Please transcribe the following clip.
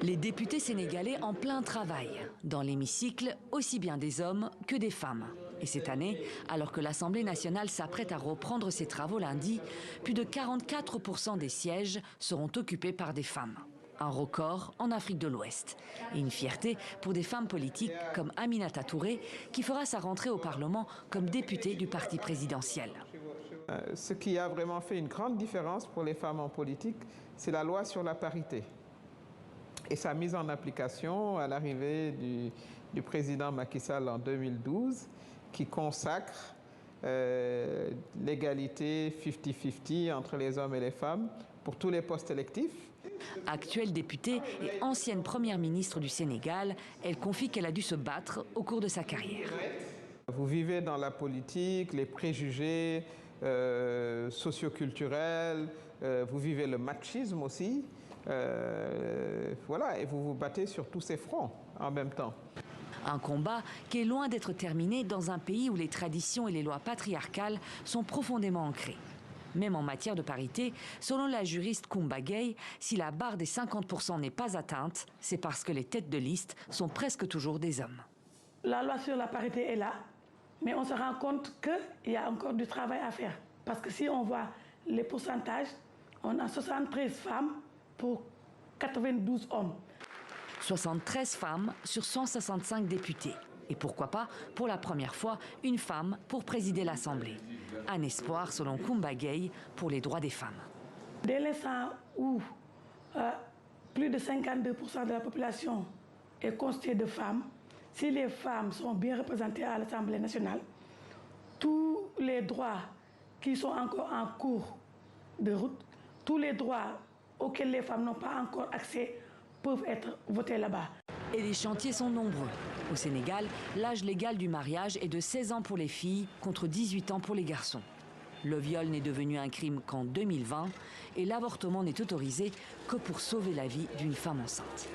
Les députés sénégalais en plein travail. Dans l'hémicycle, aussi bien des hommes que des femmes. Et cette année, alors que l'Assemblée nationale s'apprête à reprendre ses travaux lundi, plus de 44% des sièges seront occupés par des femmes. Un record en Afrique de l'Ouest. Et une fierté pour des femmes politiques comme Aminata Touré, qui fera sa rentrée au Parlement comme députée du parti présidentiel. Ce qui a vraiment fait une grande différence pour les femmes en politique, c'est la loi sur la parité. Et sa mise en application à l'arrivée du président Macky Sall en 2012, qui consacre l'égalité 50-50 entre les hommes et les femmes pour tous les postes électifs. Actuelle députée et ancienne première ministre du Sénégal, elle confie qu'elle a dû se battre au cours de sa carrière. Vous vivez dans la politique, les préjugés socioculturels, vous vivez le machisme aussi. Voilà, et vous vous battez sur tous ces fronts en même temps. Un combat qui est loin d'être terminé dans un pays où les traditions et les lois patriarcales sont profondément ancrées. Même en matière de parité, selon la juriste Koumba Gaye, si la barre des 50% n'est pas atteinte, c'est parce que les têtes de liste sont presque toujours des hommes. La loi sur la parité est là, mais on se rend compte qu'il y a encore du travail à faire. Parce que si on voit les pourcentages, on a 73 femmes pour 92 hommes. 73 femmes sur 165 députés. Et pourquoi pas, pour la première fois, une femme pour présider l'Assemblée. Un espoir, selon Koumba Gaye, pour les droits des femmes. Dès l'instant où plus de 52% de la population est constituée de femmes, si les femmes sont bien représentées à l'Assemblée nationale, tous les droits qui sont encore en cours de route, tous les droits auxquels les femmes n'ont pas encore accès peuvent être votés là-bas. Et les chantiers sont nombreux. Au Sénégal, l'âge légal du mariage est de 16 ans pour les filles contre 18 ans pour les garçons. Le viol n'est devenu un crime qu'en 2020 et l'avortement n'est autorisé que pour sauver la vie d'une femme enceinte.